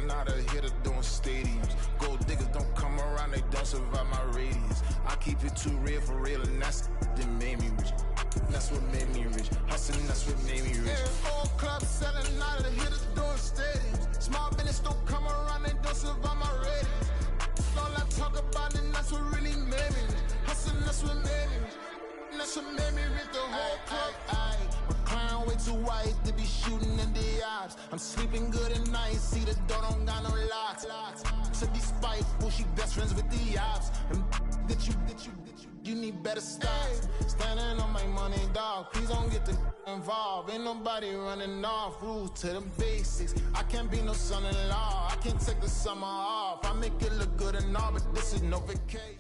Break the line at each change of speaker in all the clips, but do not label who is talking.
selling out of here to doing stadiums. Gold diggers don't come around, they don't survive my radius. I keep it too real for real, and that's that made me rich. That's what made me rich. Hustling, that's what made me rich. Yeah, old club selling out of here to doing stadiums. Small business don't come around, they don't survive my radius. All I talk about it, that's what really made me rich. Hustling, that's what made me rich. That's what made me rich, the whole club. My clown way too white to be shooting in the eyes. I'm sleeping good at night, see the door don't got no locks. So despite she best friends with the ops. And you need better stocks. Standing on my money, dog. Please don't get involved. Ain't nobody running off. Rules to the basics. I can't be no son-in-law. I can't take the summer off. I make it look good and all, but this is no vacation.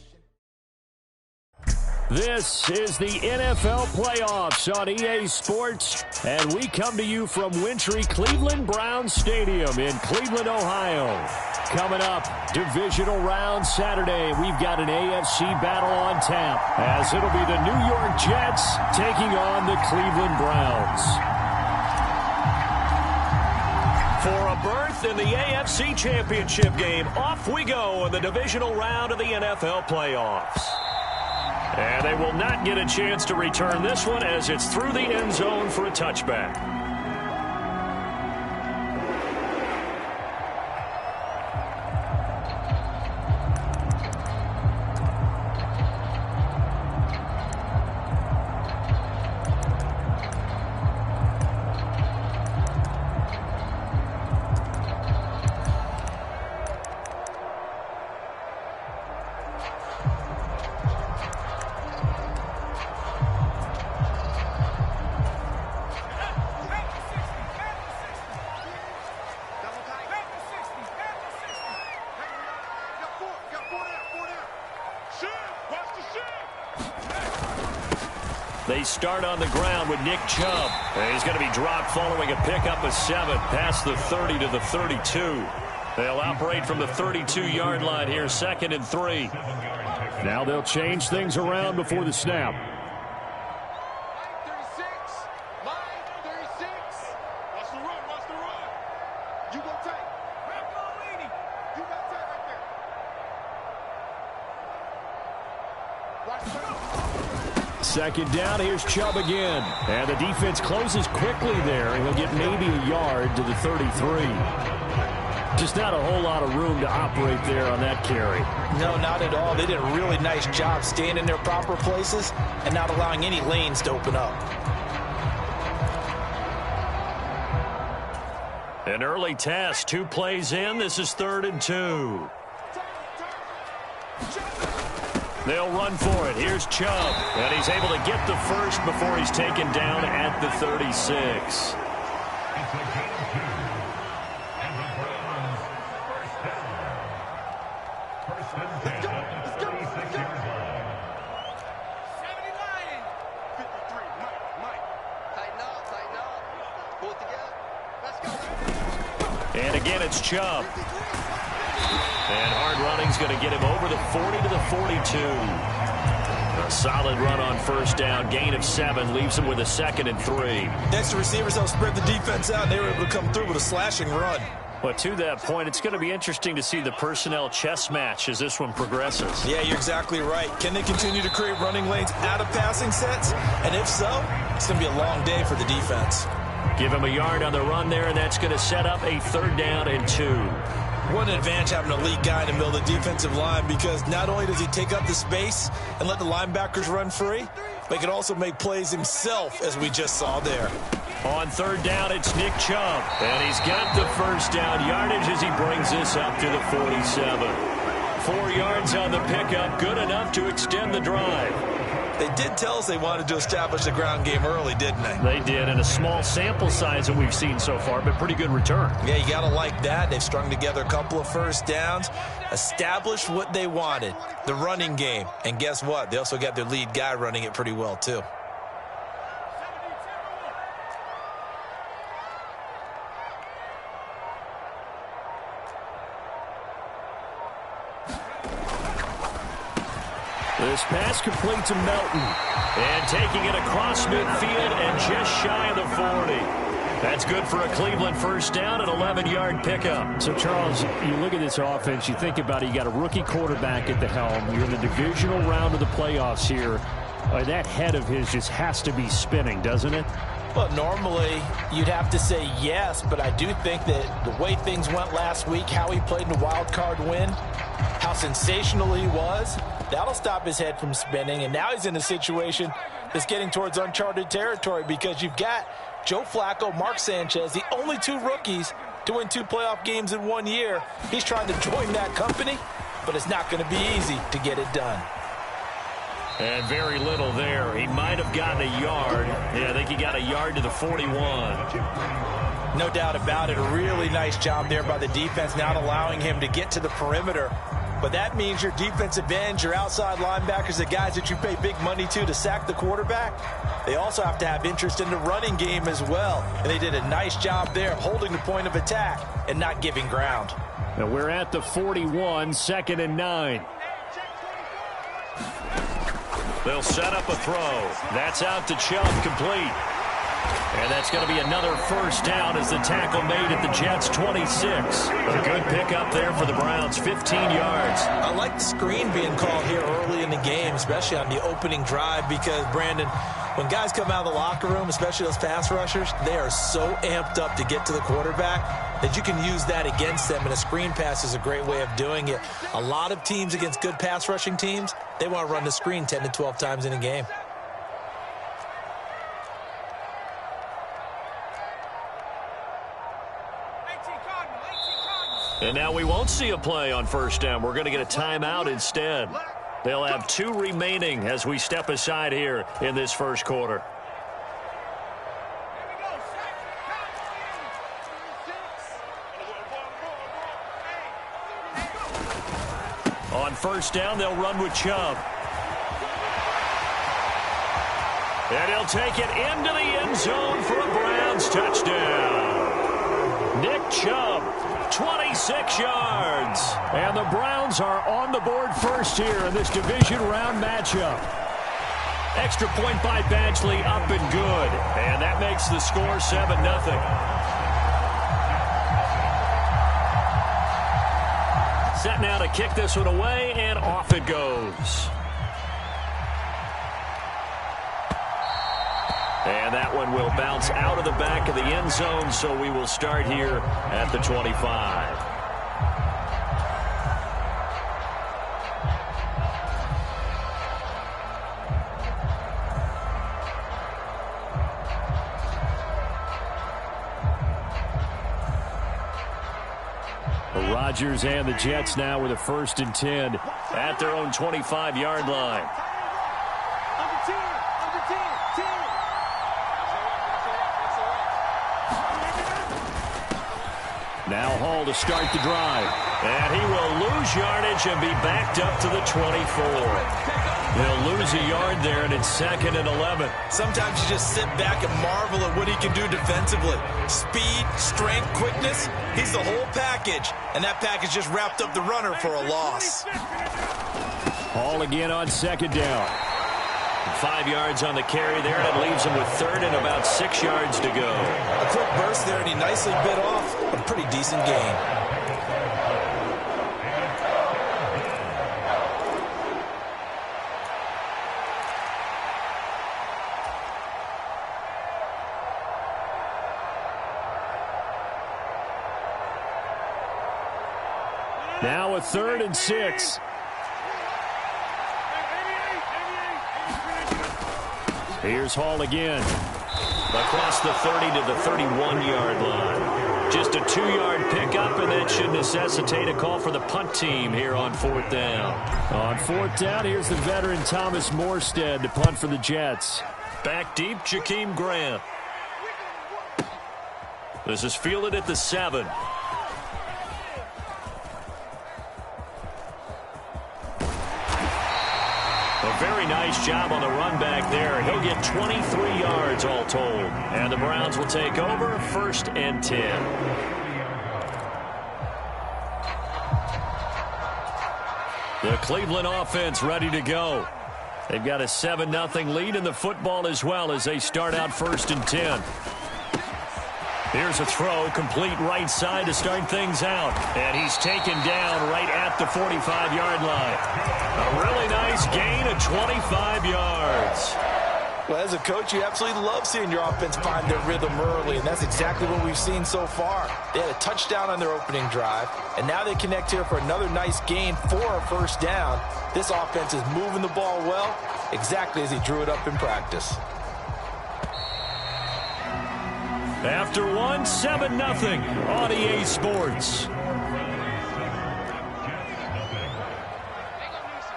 This is the NFL playoffs on EA Sports, and we come to you from wintry Cleveland Browns Stadium in Cleveland, Ohio. Coming up, divisional round Saturday, we've got an AFC battle on tap, as it'll be the New York Jets taking on the Cleveland Browns. For a berth in the AFC Championship game, off we go in the divisional round of the NFL playoffs. And they will not get a chance to return this one as it's through the end zone for a touchback. They start on the ground with Nick Chubb. And he's going to be dropped following a pickup of 7 past the 30 to the 32. They'll operate from the 32-yard line here, 2nd and 3. Now they'll change things around before the snap. Second down, here's Chubb again. And the defense closes quickly there, and he'll get maybe a yard to the 33. Just not a whole lot of room to operate there on that carry.
No, not at all. They did a really nice job staying in their proper places and not allowing any lanes to open up.
An early test, 2 plays in. This is 3rd and 2. They'll run for it. Here's Chubb. And he's able to get the first before he's taken down at the 36. And again, it's Chubb. And hard running's going to get him over the 40 to the 42. A solid run on first down. Gain of 7 leaves him with a 2nd and 3.
Next, the receivers helped spread the defense out, and they were able to come through with a slashing run.
Well, to that point, it's going to be interesting to see the personnel chess match as this one progresses.
Yeah, you're exactly right. Can they continue to create running lanes out of passing sets? And if so, it's going to be a long day for the defense.
Give him a yard on the run there, and that's going to set up a 3rd down and 2.
What an advantage having an elite guy in the middle of the defensive line, because not only does he take up the space and let the linebackers run free, but he can also make plays himself, as we just saw there.
On 3rd down, it's Nick Chubb. And he's got the first down yardage as he brings this up to the 47. 4 yards on the pickup, good enough to extend the drive.
They did tell us they wanted to establish the ground game early, didn't they?
They did, and a small sample size that we've seen so far, but pretty good return.
Yeah, you got to like that. They've strung together a couple of first downs, established what they wanted, the running game. And guess what? They also got their lead guy running it pretty well, too.
This pass complete to Melton. And taking it across midfield and just shy of the 40. That's good for a Cleveland first down, an 11-yard pickup.
So, Charles, you look at this offense, you think about it, you got a rookie quarterback at the helm. You're in the divisional round of the playoffs here. That head of his just has to be spinning, doesn't it?
Well, normally you'd have to say yes, but I do think that the way things went last week, how he played in the wild card win, how sensational he was, that'll stop his head from spinning. And now he's in a situation that's getting towards uncharted territory because you've got Joe Flacco, Mark Sanchez, the only two rookies to win 2 playoff games in 1 year. He's trying to join that company, but it's not going to be easy to get it done.
And very little there. He might have gotten a yard. Yeah, I think he got a yard to the 41.
No doubt about it. A really nice job there by the defense, not allowing him to get to the perimeter. But that means your defensive ends, your outside linebackers, the guys that you pay big money to sack the quarterback, they also have to have interest in the running game as well. And they did a nice job there of holding the point of attack and not giving ground.
Now we're at the 41, 2nd and 9. They'll set up a throw. That's out to Chubb, complete. And that's going to be another first down as the tackle made at the Jets' 26. A good pickup there for the Browns, 15 yards.
I like the screen being called here early in the game, especially on the opening drive, because, Brandon, when guys come out of the locker room, especially those pass rushers, they are so amped up to get to the quarterback that you can use that against them, and a screen pass is a great way of doing it. A lot of teams against good pass rushing teams, they want to run the screen 10 to 12 times in a game.
And now we won't see a play on first down. We're going to get a timeout instead. They'll have 2 remaining as we step aside here in this first quarter. On first down, they'll run with Chubb. And he'll take it into the end zone for a Browns touchdown. Nick Chubb, 26 yards. And the Browns are on the board first here in this division round matchup. Extra point by Badgley, up and good. And that makes the score 7-0. Set now to kick this one away, and off it goes. And that one will bounce out of the back of the end zone, so we will start here at the 25. The Rodgers and the Jets now with a 1st and 10 at their own 25-yard line. Now Hall to start the drive. And he will lose yardage and be backed up to the 24. He'll lose a yard there, and it's 2nd and 11.
Sometimes you just sit back and marvel at what he can do defensively. Speed, strength, quickness. He's the whole package. And that package just wrapped up the runner for a loss.
Hall again on 2nd down. 5 yards on the carry there, and it leaves him with 3rd and about 6 yards to go.
A quick burst there, and he nicely bit off a pretty decent gain.
Now a 3rd and 6. Here's Hall again. Across the 30 to the 31-yard line. Just a 2-yard pickup, and that should necessitate a call for the punt team here on 4th down.
On 4th down, here's the veteran Thomas Morstead to punt for the Jets.
Back deep, Jakeem Grant. This is fielded at the 7. A very nice job on the run back there. He'll get 23 yards all told. And the Browns will take over, 1st and 10. The Cleveland offense ready to go. They've got a 7-0 lead in the football as well as they start out 1st and 10. Here's a throw, complete right side to start things out. And he's taken down right at the 45-yard line. A really nice gain of 25 yards.
Well, as a coach, you absolutely love seeing your offense find their rhythm early, and that's exactly what we've seen so far. They had a touchdown on their opening drive, and now they connect here for another nice gain for a first down. This offense is moving the ball well, exactly as he drew it up in practice.
After one, 7-0 on EA Sports.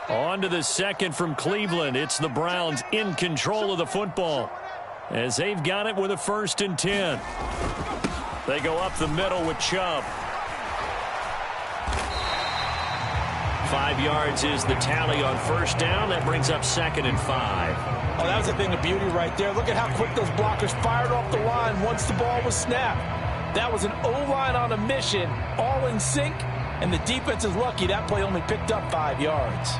On to the second from Cleveland. It's the Browns in control of the football as they've got it with a 1st and 10. They go up the middle with Chubb. 5 yards is the tally on first down. That brings up 2nd and 5.
Oh, that was a thing of beauty right there. Look at how quick those blockers fired off the line once the ball was snapped. That was an O-line on a mission, all in sync, and the defense is lucky that play only picked up 5 yards.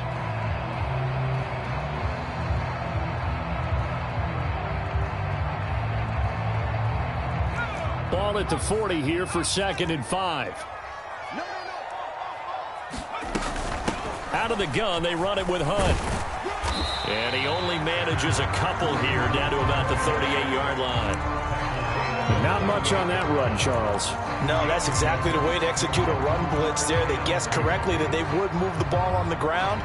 Ball at the 40 here for 2nd and 5. Out of the gun, they run it with Hunt. And he only manages a couple here down to about the 38-yard line.
Not much on that run, Charles.
No, that's exactly the way to execute a run blitz there. They guessed correctly that they would move the ball on the ground,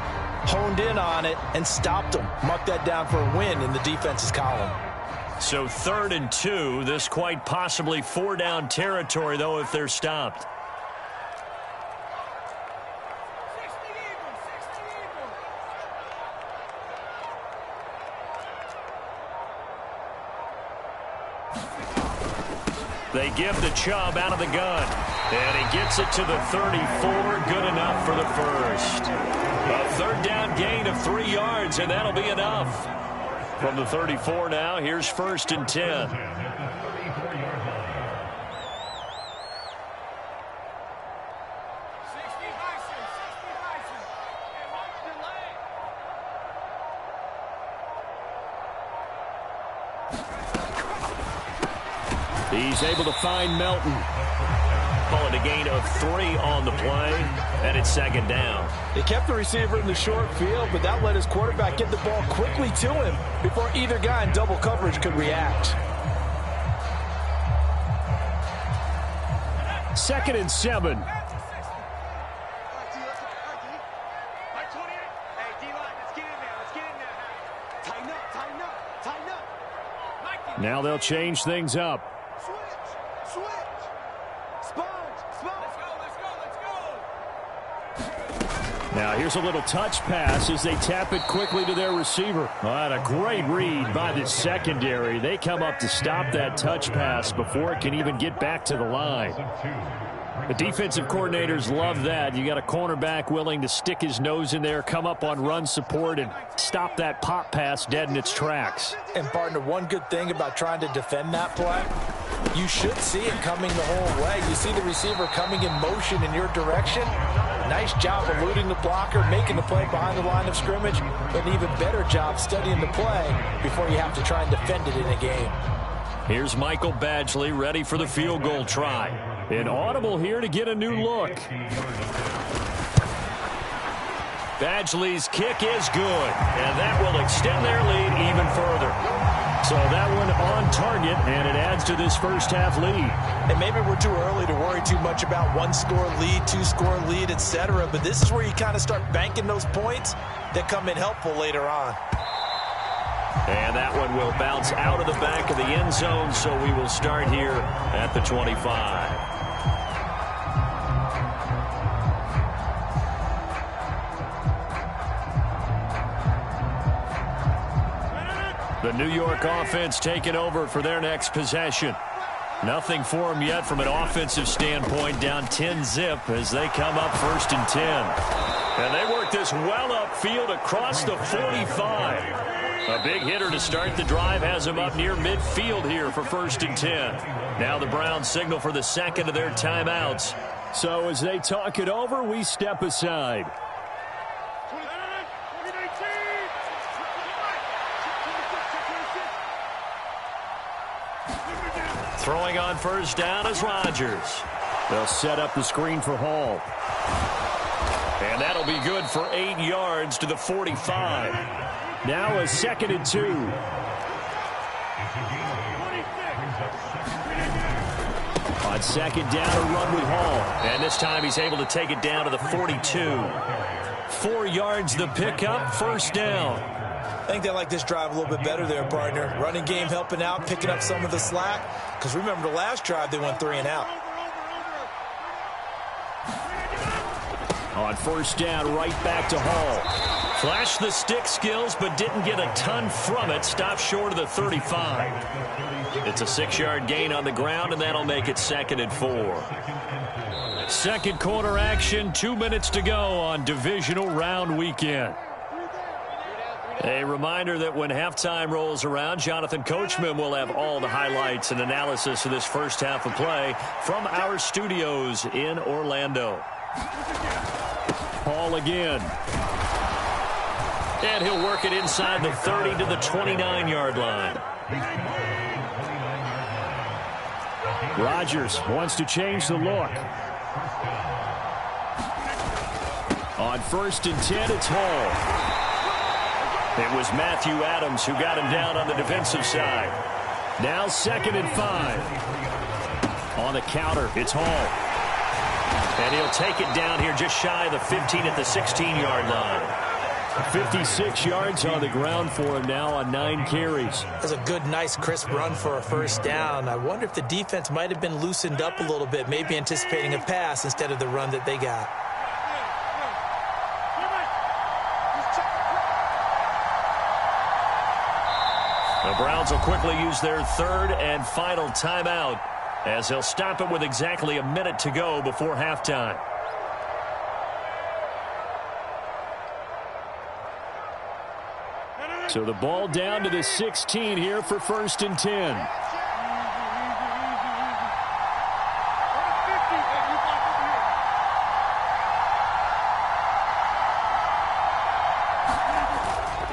honed in on it, and stopped them. Mark that down for a win in the defense's column.
So 3rd and 2. This quite possibly 4-down territory, though, if they're stopped. They give the Chubb out of the gun. And he gets it to the 34. Good enough for the first. A 3rd down gain of 3 yards, and that'll be enough. From the 34 now, here's 1st and 10. He's able to find Melton. Call it a gain of 3 on the play, and it's 2nd down.
They kept the receiver in the short field, but that let his quarterback get the ball quickly to him before either guy in double coverage could react.
2nd and 7. Now they'll change things up. Now here's a little touch pass as they tap it quickly to their receiver. What a great read by the secondary. They come up to stop that touch pass before it can even get back to the line. The defensive coordinators love that. You got a cornerback willing to stick his nose in there, come up on run support, and stop that pop pass dead in its tracks.
And, partner, one good thing about trying to defend that play, you should see it coming the whole way. You see the receiver coming in motion in your direction. Nice job eluding the blocker, making the play behind the line of scrimmage, but an even better job studying the play before you have to try and defend it in a game.
Here's Michael Badgley ready for the field goal try. An audible here to get a new look. Badgley's kick is good, and that will extend their lead even further. So that one on target, and it adds to this first half lead.
And maybe we're too early to worry too much about one-score lead, two-score lead, etc. But this is where you kind of start banking those points that come in helpful later on.
And that one will bounce out of the back of the end zone, so we will start here at the 25. The New York offense taking over for their next possession. Nothing for them yet from an offensive standpoint, down 10-zip as they come up 1st and 10. And they work this well upfield across the 45. A big hitter to start the drive has them up near midfield here for 1st and 10. Now the Browns signal for the second of their timeouts. So as they talk it over, we step aside. Throwing on first down is Rodgers. They'll set up the screen for Hall. And that'll be good for 8 yards to the 45. Now a 2nd and 2. On 2nd down, a run with Hall. And this time he's able to take it down to the 42. 4 yards the pickup, first down.
I think they like this drive a little bit better there, partner. Running game helping out, picking up some of the slack. Because remember the last drive, they went 3 and out.
On first down, right back to Hall. Flashed the stick skills, but didn't get a ton from it. Stopped short of the 35. It's a 6-yard gain on the ground, and that'll make it 2nd and 4. Second quarter action, 2 minutes to go on divisional round weekend. A reminder that when halftime rolls around, Jonathan Coachman will have all the highlights and analysis of this first half of play from our studios in Orlando. Hall again. And he'll work it inside the 30 to the 29-yard line. Rodgers wants to change the look. On 1st and 10, it's Hall. It was Matthew Adams who got him down on the defensive side. Now 2nd and 5. On the counter, it's Hall. And he'll take it down here just shy of the 15 at the 16-yard line. 56 yards on the ground for him now on 9 carries.
That's a good, nice, crisp run for a first down. I wonder if the defense might have been loosened up a little bit, maybe anticipating a pass instead of the run that they got.
The Browns will quickly use their 3rd and final timeout as they'll stop it with exactly a minute to go before halftime. So the ball down to the 16 here for 1st and 10.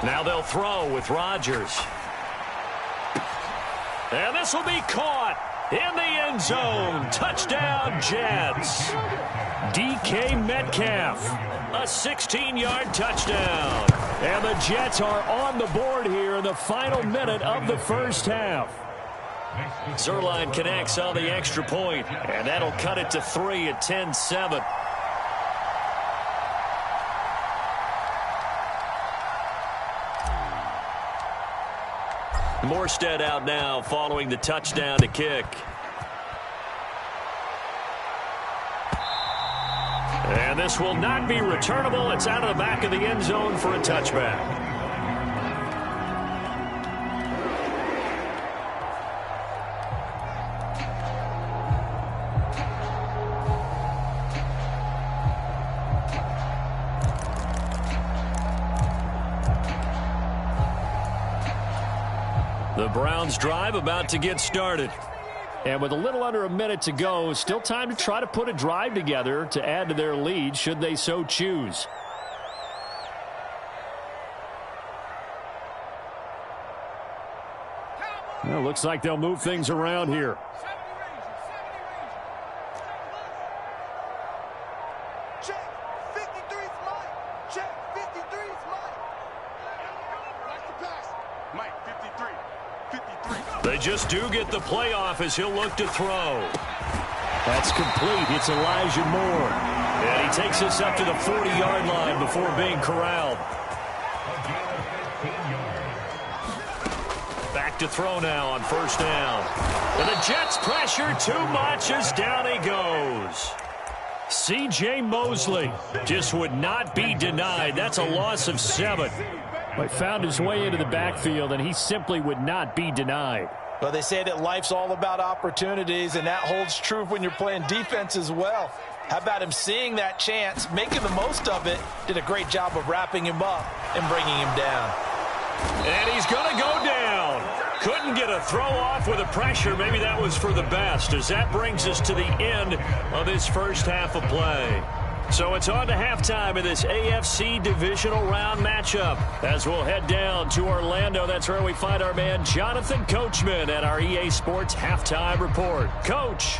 Now they'll throw with Rodgers. And this will be caught in the end zone. Touchdown, Jets. DK Metcalf, a 16-yard touchdown. And the Jets are on the board here in the final minute of the first half. Zuerlein connects on the extra point, and that'll cut it to 3 at 10-7. Morstead out now following the touchdown to kick. And this will not be returnable. It's out of the back of the end zone for a touchback. The Browns drive about to get started. And with a little under a minute to go, still time to try to put a drive together to add to their lead should they so choose. Well, looks like they'll move things around here. They just do get the playoff as he'll look to throw. That's complete. It's Elijah Moore. And he takes us up to the 40-yard line before being corralled. Back to throw now on first down. And the Jets pressure too much as down he goes. C.J. Mosley just would not be denied. That's a loss of 7. But found his way into the backfield, and he simply would not be denied.
Well, they say that life's all about opportunities, and that holds true when you're playing defense as well. How about him seeing that chance, making the most of it, did a great job of wrapping him up and bringing him down.
And he's going to go down. Couldn't get a throw off with the pressure. Maybe that was for the best, as that brings us to the end of this first half of play. So it's on to halftime in this AFC divisional round matchup. As we'll head down to Orlando, that's where we find our man Jonathan Coachman at our EA Sports Halftime Report. Coach.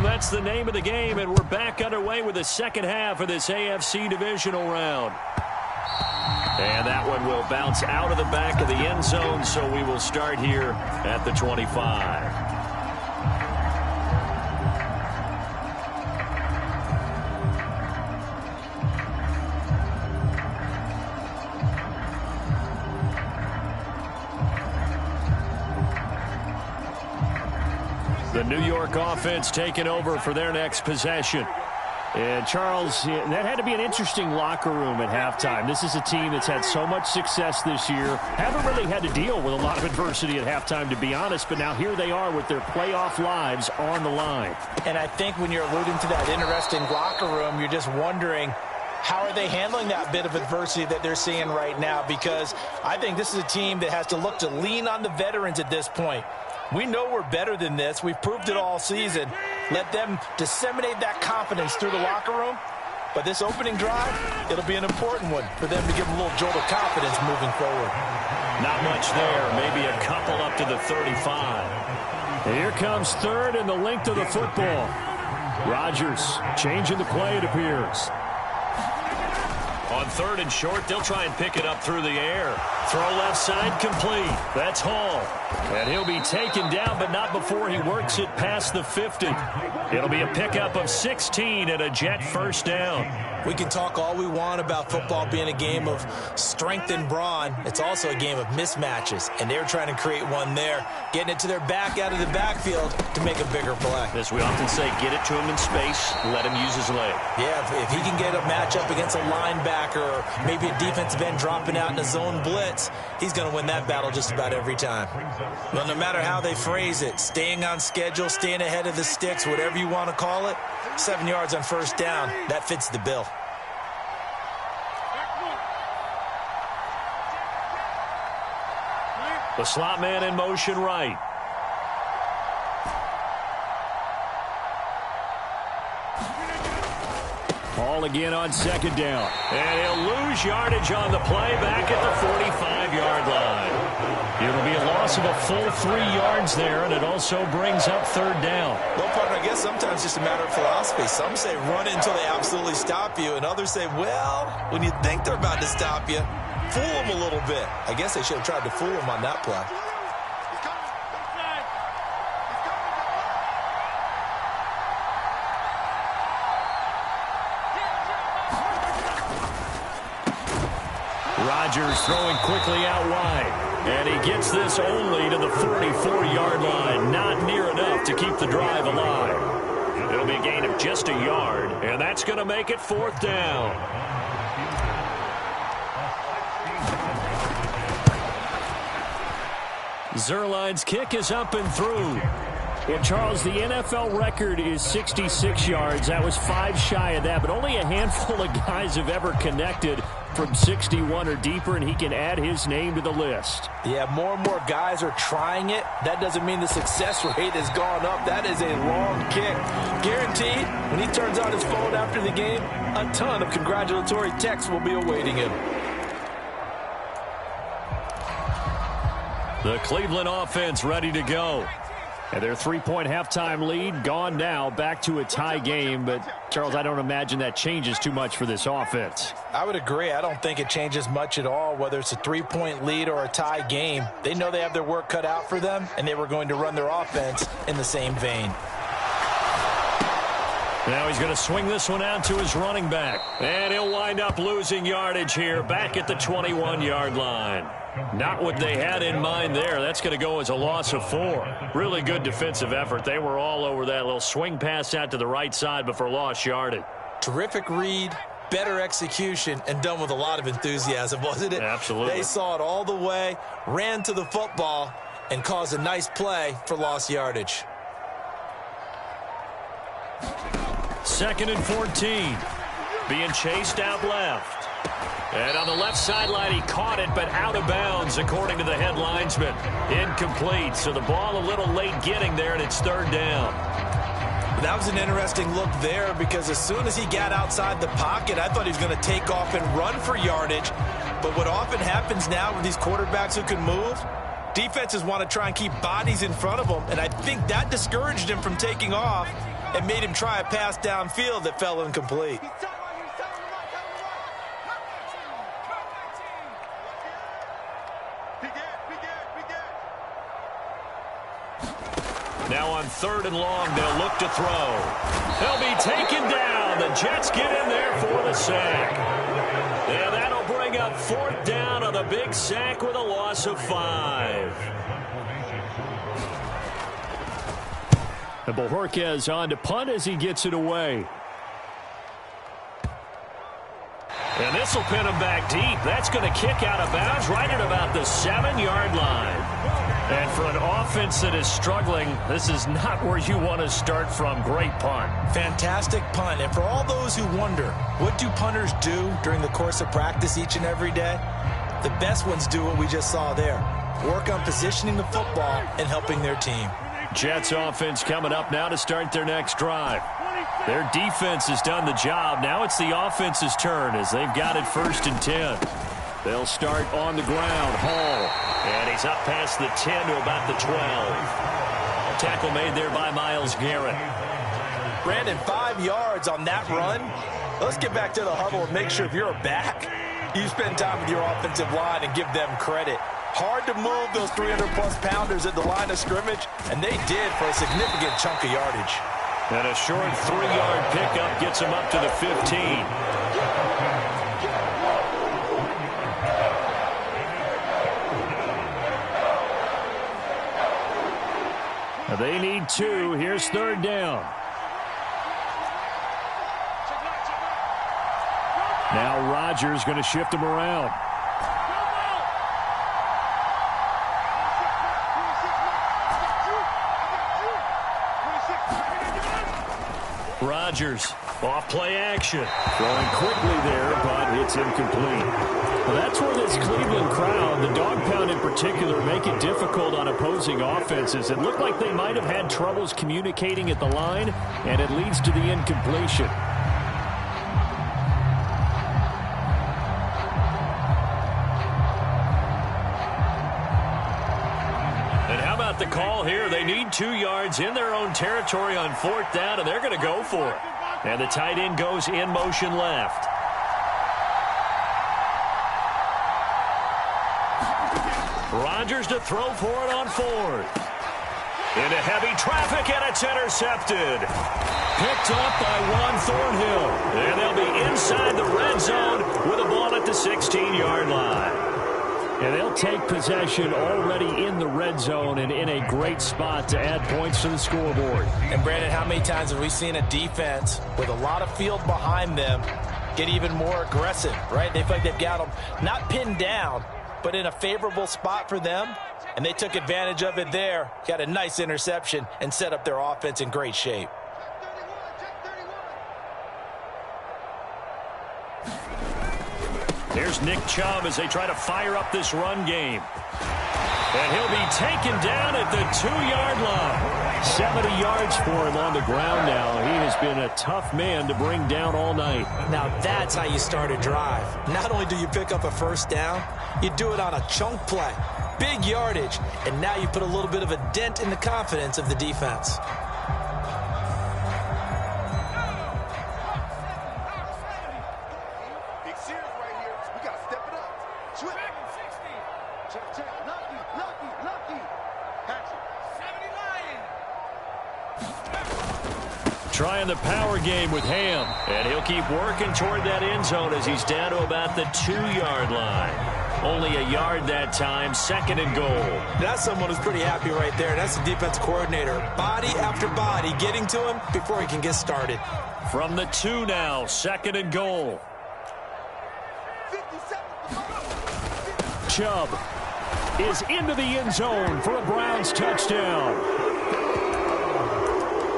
That's the name of the game, and we're back underway with the second half of this AFC divisional round. And that one will bounce out of the back of the end zone, so we will start here at the 25. The New York offense taking over for their next possession. And, Charles, that had to be an interesting locker room at halftime. This is a team that's had so much success this year. Haven't really had to deal with a lot of adversity at halftime, to be honest. But now here they are with their playoff lives on the line.
And I think when you're alluding to that interesting locker room, you're just wondering, how are they handling that bit of adversity that they're seeing right now? Because I think this is a team that has to look to lean on the veterans at this point. We know we're better than this. We've proved it all season. Let them disseminate that confidence through the locker room. But this opening drive, it'll be an important one for them to give them a little jolt of confidence moving forward.
Not much there. Maybe a couple up to the 35. And here comes third and the length of the football. Rodgers changing the play, it appears. On third and short, they'll try and pick it up through the air. Throw left side complete. That's Hall. And he'll be taken down, but not before he works it past the 50. It'll be a pickup of 16 and a Jet first down.
We can talk all we want about football being a game of strength and brawn. It's also a game of mismatches, and they're trying to create one there, getting it to their back out of the backfield to make a bigger play.
As we often say, get it to him in space, let him use his leg.
Yeah, if he can get a matchup against a linebacker or maybe a defensive end dropping out in a zone blitz, he's going to win that battle just about every time. Well, no matter how they phrase it, staying on schedule, staying ahead of the sticks, whatever you want to call it, 7 yards on first down, that fits the bill.
The slot man in motion right. Hall again on second down. And he'll lose yardage on the play back at the 45-yard line. It'll be a loss of a full 3 yards there, and it also brings up third down.
Well, partner, I guess sometimes it's just a matter of philosophy. Some say run until they absolutely stop you, and others say, well, when you think they're about to stop you, fool them a little bit. I guess they should have tried to fool them on that play.
Rodgers throwing quickly out wide. And he gets this only to the 44-yard line. Not near enough to keep the drive alive. It'll be a gain of just a yard, and that's going to make it fourth down. Zuerlein's kick is up and through. Well, Charles, the NFL record is 66 yards. That was 5 shy of that, but only a handful of guys have ever connected from 61 or deeper, and he can add his name to the list.
Yeah, more and more guys are trying it. That doesn't mean the success rate has gone up. That is a long kick. Guaranteed, when he turns on his phone after the game, a ton of congratulatory texts will be awaiting him.
The Cleveland offense ready to go. And their 3-point halftime lead gone now, back to a tie game. But, Charles, I don't imagine that changes too much for this offense.
I would agree. I don't think it changes much at all, whether it's a 3-point lead or a tie game. They know they have their work cut out for them, and they were going to run their offense in the same vein.
Now he's going to swing this one out to his running back. And he'll wind up losing yardage here back at the 21-yard line. Not what they had in mind there. That's going to go as a loss of 4. Really good defensive effort. They were all over that little swing pass out to the right side before lost yardage.
Terrific read, better execution, and done with a lot of enthusiasm, wasn't it?
Absolutely.
They saw it all the way, ran to the football, and caused a nice play for lost yardage.
2nd and 14. Being chased out left. And on the left sideline, he caught it, but out of bounds, according to the head linesman. Incomplete, so the ball a little late getting there, and it's 3rd down.
That was an interesting look there because as soon as he got outside the pocket, I thought he was going to take off and run for yardage. But what often happens now with these quarterbacks who can move, defenses want to try and keep bodies in front of them, and I think that discouraged him from taking off and made him try a pass downfield that fell incomplete.
Now on 3rd and long, they'll look to throw. They'll be taken down. The Jets get in there for the sack. And that'll bring up 4th down on the big sack with a loss of 5. And Bojorquez on to punt as he gets it away. And this will pin him back deep. That's going to kick out of bounds right at about the 7-yard line. And for an offense that is struggling, this is not where you want to start from. Great punt.
Fantastic punt. And for all those who wonder, what do punters do during the course of practice each and every day? The best ones do what we just saw there. Work on positioning the football and helping their team.
Jets offense coming up now to start their next drive. Their defense has done the job. Now it's the offense's turn as they've got it 1st and 10. They'll start on the ground. Hall. And he's up past the 10 to about the 12. Tackle made there by Myles Garrett.
Brandon, 5 yards on that run. Let's get back to the huddle and make sure if you're a back, you spend time with your offensive line and give them credit. Hard to move those 300-plus pounders at the line of scrimmage, and they did for a significant chunk of yardage.
And a short 3-yard pickup gets him up to the 15. They need 2. Here's 3rd down. Now Rodgers going to shift him around. Rodgers off play action. Throwing quickly there, but it's incomplete. Well, that's where this Cleveland crowd, the dog pound in particular, make it difficult on opposing offenses. It looked like they might have had troubles communicating at the line, and it leads to the incompletion. And how about the call here? They need 2 yards in their own territory on 4th down, and they're going to go for it. And the tight end goes in motion left. Rodgers to throw for it on 4th. Into heavy traffic, and it's intercepted. Picked up by Juan Thornhill. And they'll be inside the red zone with a ball at the 16-yard line. And they'll take possession already in the red zone and in a great spot to add points to the scoreboard.
And, Brandon, how many times have we seen a defense with a lot of field behind them get even more aggressive, right? They feel like they've got them not pinned down, but in a favorable spot for them, and they took advantage of it there, got a nice interception, and set up their offense in great shape.
Here's Nick Chubb as they try to fire up this run game. And he'll be taken down at the 2-yard line. 70 yards for him on the ground now. He has been a tough man to bring down all night.
Now that's how you start a drive. Not only do you pick up a 1st down, you do it on a chunk play. Big yardage, and now you put a little bit of a dent in the confidence of the defense.
Trying the power game with Ham. And he'll keep working toward that end zone as he's down to about the 2-yard line. Only a yard that time, 2nd and goal.
That's someone who's pretty happy right there. That's the defense coordinator. Body after body getting to him before he can get started.
From the 2 now, 2nd and goal. Chubb is into the end zone for a Browns touchdown.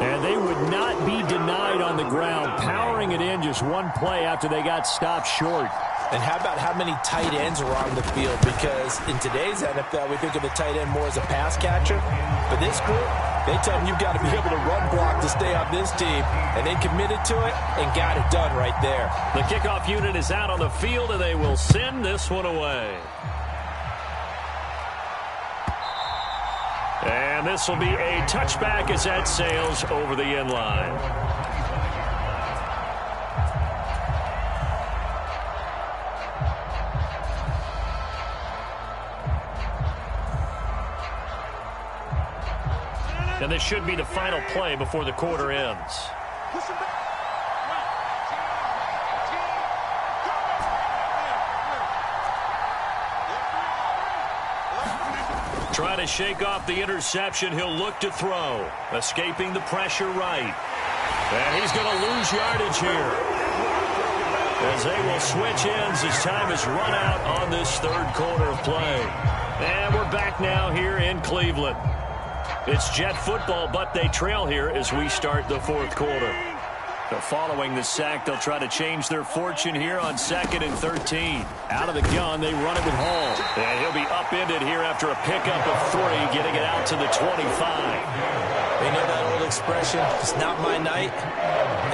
And they would not be denied the ground, powering it in just one play after they got stopped short.
And how about how many tight ends are on the field? Because in today's NFL, we think of the tight end more as a pass catcher. But this group, they tell them you've got to be able to run block to stay on this team. And they committed to it and got it done right there.
The kickoff unit is out on the field, and they will send this one away. And this will be a touchback as that sails over the end line. And this should be the final play before the quarter ends. Trying to shake off the interception. He'll look to throw. Escaping the pressure right. And he's going to lose yardage here, as they will switch ends as time is run out on this third quarter of play. And we're back now here in Cleveland. It's Jet football, but they trail here as we start the fourth quarter. So following the sack, they'll try to change their fortune here on 2nd and 13. Out of the gun, they run it with Hall. And he'll be upended here after a pickup of 3, getting it out to the 25.
They know that old expression, it's not my night.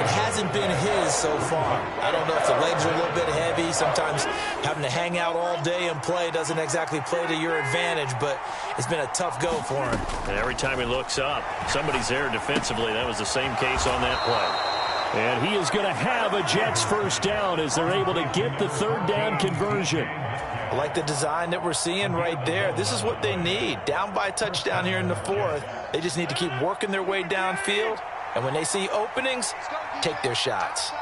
It hasn't been his so far. I don't know if the legs are a little bit heavy. Sometimes having to hang out all day and play doesn't exactly play to your advantage, but it's been a tough go for him.
And every time he looks up, somebody's there defensively. That was the same case on that play. And he is going to have a Jets first down as they're able to get the third down conversion.
I like the design that we're seeing right there. This is what they need. Down by a touchdown here in the fourth. They just need to keep working their way downfield. And when they see openings, take their shots.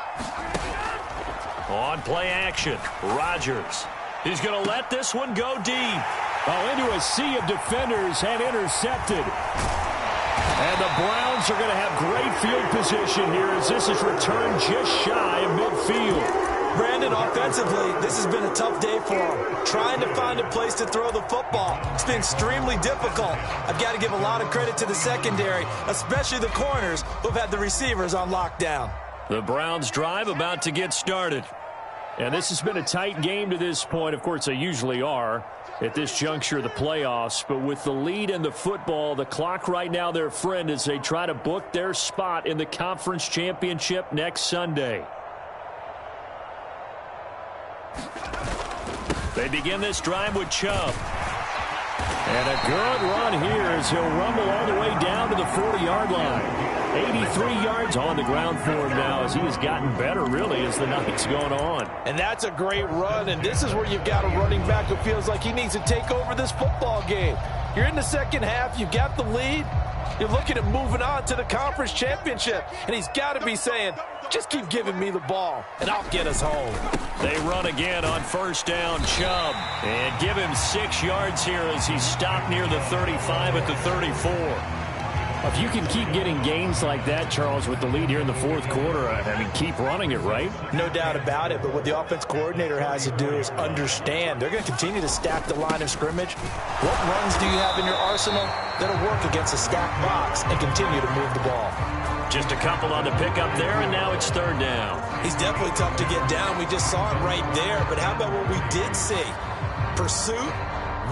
On play action, Rodgers. He's going to let this one go deep. Oh, into a sea of defenders and intercepted. And the Browns are going to have great field position here as this is returned just shy of midfield.
Brandon, offensively, this has been a tough day for him. Trying to find a place to throw the football. It's been extremely difficult. I've got to give a lot of credit to the secondary, especially the corners who've had the receivers on lockdown.
The Browns drive about to get started. And this has been a tight game to this point. Of course, they usually are at this juncture of the playoffs. But with the lead in the football, the clock right now their friend as they try to book their spot in the conference championship next Sunday. They begin this drive with Chubb. And a good run here as he'll rumble all the way down to the 40-yard line. 83 yards on the ground for him now as he has gotten better, really, as the night's going on.
And that's a great run, and this is where you've got a running back who feels like he needs to take over this football game. You're in the second half. You've got the lead. You're looking at moving on to the conference championship, and he's got to be saying, just keep giving me the ball, and I'll get us home.
They run again on first down, Chubb, and give him 6 yards here as he's stopped near the 35 at the 34. If you can keep getting gains like that, Charles, with the lead here in the fourth quarter, I mean, keep running it, right?
No doubt about it, but what the offense coordinator has to do is understand. They're going to continue to stack the line of scrimmage. What runs do you have in your arsenal that'll work against a stacked box and continue to move the ball?
Just a couple on the pickup there, and now it's third down.
He's definitely tough to get down. We just saw it right there, but how about what we did see? Pursuit,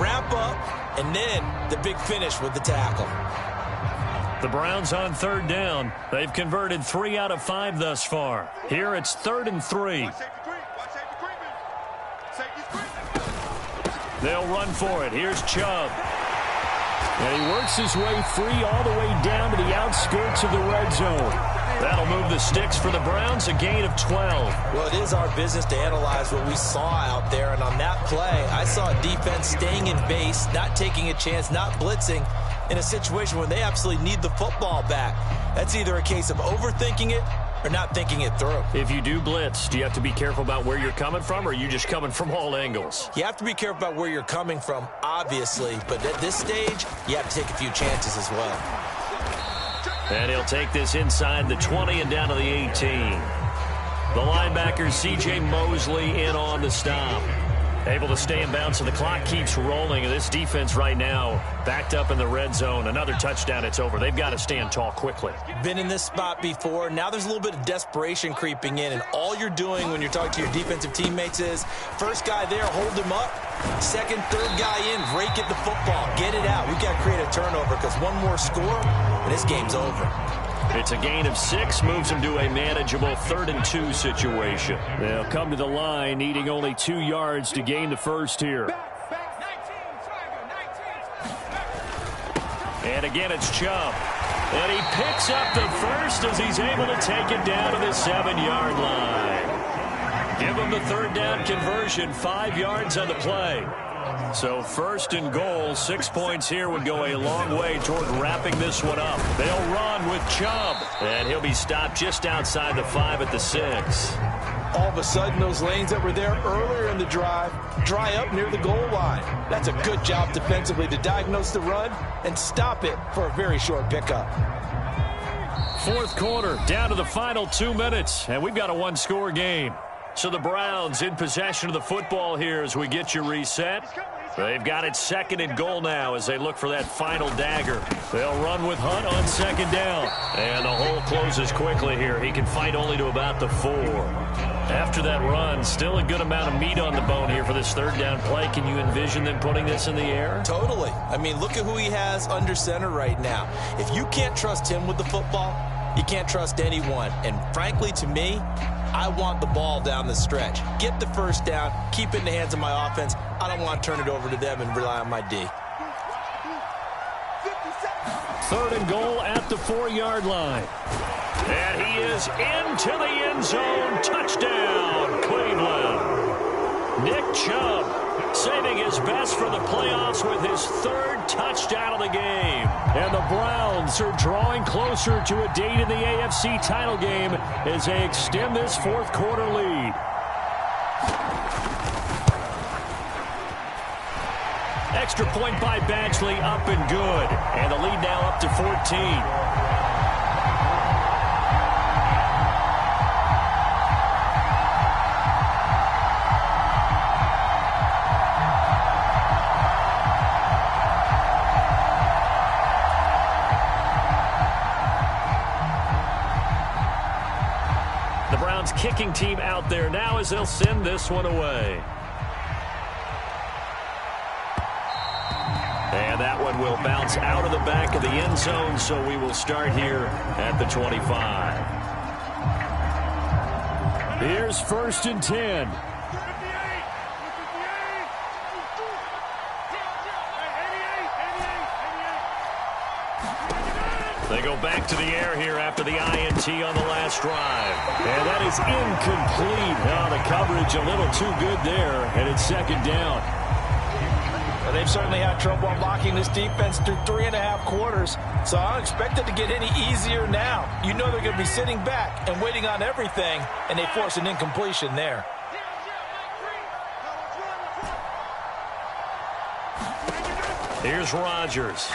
wrap up, and then the big finish with the tackle.
The Browns on third down. They've converted 3 out of 5 thus far. Here it's 3rd and 3. They'll run for it. Here's Chubb. And he works his way free all the way down to the outskirts of the red zone. That'll move the sticks for the Browns, a gain of 12.
Well, it is our business to analyze what we saw out there. And on that play, I saw a defense staying in base, not taking a chance, not blitzing, in a situation where they absolutely need the football back. That's either a case of overthinking it or not thinking it through.
If you do blitz, do you have to be careful about where you're coming from, or are you just coming from all angles?
You have to be careful about where you're coming from, obviously, but at this stage, you have to take a few chances as well.
And he'll take this inside the 20 and down to the 18. The linebacker, C.J. Mosley, in on the stop.
Able to stay in bounds, so the clock keeps rolling. And this defense right now backed up in the red zone. Another touchdown, it's over. They've got to stand tall quickly.
Been in this spot before. Now there's a little bit of desperation creeping in, and all you're doing when you're talking to your defensive teammates is first guy there, hold him up. Second, third guy in, rake at the football. Get it out. We've got to create a turnover because one more score, and this game's over.
It's a gain of 6, moves them to a manageable 3rd and 2 situation. They'll come to the line, needing only 2 yards to gain the first here. And again, it's Chubb. And he picks up the first as he's able to take it down to the 7-yard line. Give him the 3rd down conversion, 5 yards on the play. So 1st and goal, 6 points here would go a long way toward wrapping this one up. They'll run with Chubb, and he'll be stopped just outside the 5 at the 6.
All of a sudden, those lanes that were there earlier in the drive dry up near the goal line. That's a good job defensively to diagnose the run and stop it for a very short pickup.
4th quarter, down to the final 2 minutes, and we've got a 1-score game. So the Browns in possession of the football here as we get you reset. They've got it 2nd and goal now as they look for that final dagger. They'll run with Hunt on 2nd down. And the hole closes quickly here. He can fight only to about the 4. After that run, still a good amount of meat on the bone here for this 3rd down play. Can you envision them putting this in the air?
Totally. I mean, look at who he has under center right now. If you can't trust him with the football, you can't trust anyone. And frankly, to me, I want the ball down the stretch. Get the 1st down, keep it in the hands of my offense. I don't want to turn it over to them and rely on my D.
3rd and goal at the 4-yard line. And he is into the end zone. Touchdown, Cleveland. Nick Chubb saving his best for the playoffs with his 3rd touchdown of the game. And the Browns are drawing closer to a date in the AFC title game as they extend this 4th quarter lead. Extra point by Badgley, up and good. And the lead now up to 14. Kicking team out there now as they'll send this one away. And that one will bounce out of the back of the end zone, so we will start here at the 25. Here's 1st and 10. They go back to the air here after the INT on the last drive. And that is incomplete. Oh, the coverage a little too good there, and it's 2nd down.
Well, they've certainly had trouble unlocking this defense through 3.5 quarters, so I don't expect it to get any easier now. You know they're going to be sitting back and waiting on everything, and they force an incompletion there.
Here's Rodgers.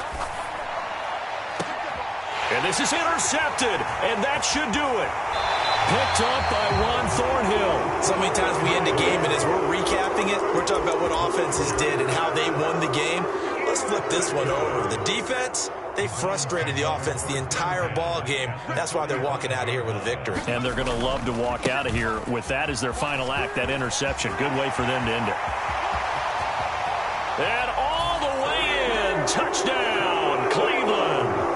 And this is intercepted, and that should do it. Picked up by Juan Thornhill.
So many times we end the game, and as we're recapping it, we're talking about what offenses did and how they won the game. Let's flip this one over. The defense, they frustrated the offense the entire ball game. That's why they're walking out of here with a victory.
And they're going to love to walk out of here with that as their final act, that interception. Good way for them to end it. And all the way in. Touchdown, Cleveland.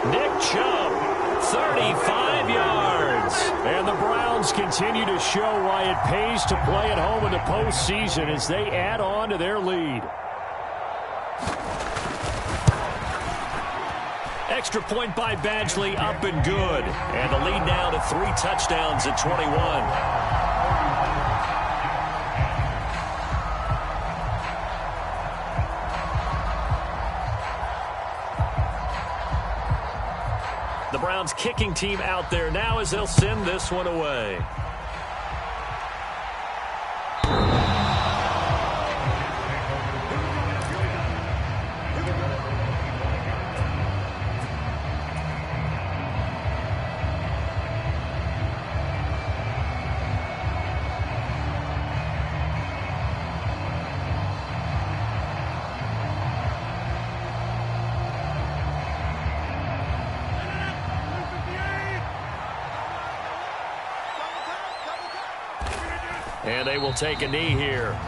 Nick Chubb, 35 yards. And the Browns continue to show why it pays to play at home in the postseason as they add on to their lead. Extra point by Badgley, up and good. And the lead now to 3 touchdowns at 21. The Browns kicking team out there now as they'll send this one away. And they will take a knee here.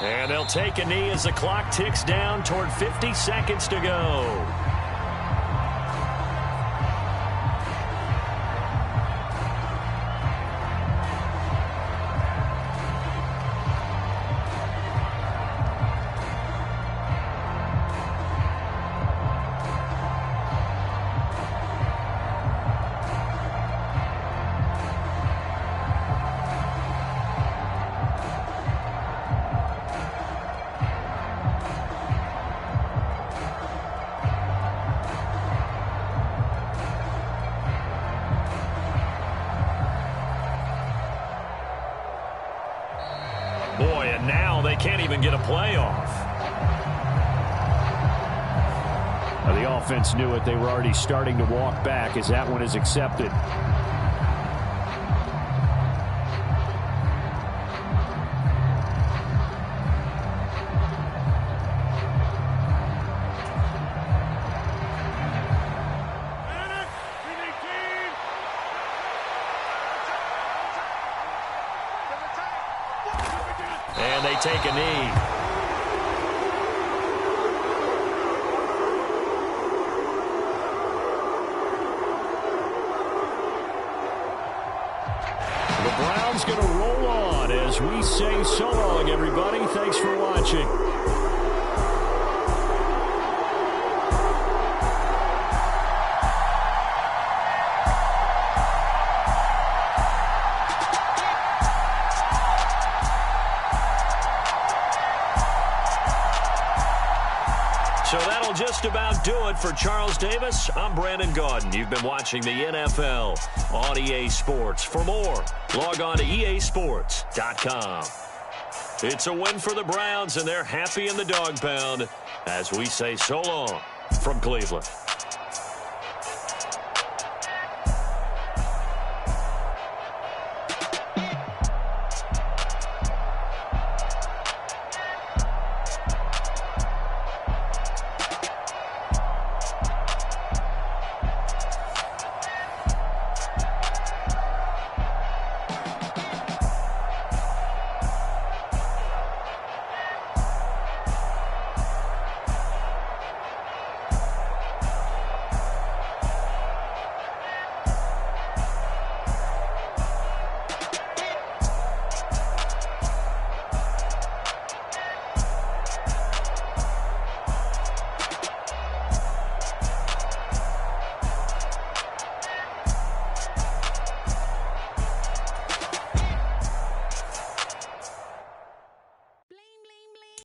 And they'll take a knee as the clock ticks down toward 50 seconds to go. Boy, and now they can't even get a playoff. The offense knew it. They were already starting to walk back as that one is accepted. And they take a knee. The Browns going to roll on as we say so long, everybody. Thanks for watching. So that'll just about do it for Charles Davis. I'm Brandon Gaudin. You've been watching the NFL on EA Sports. For more, log on to easports.com. It's a win for the Browns, and they're happy in the dog pound as we say so long from Cleveland.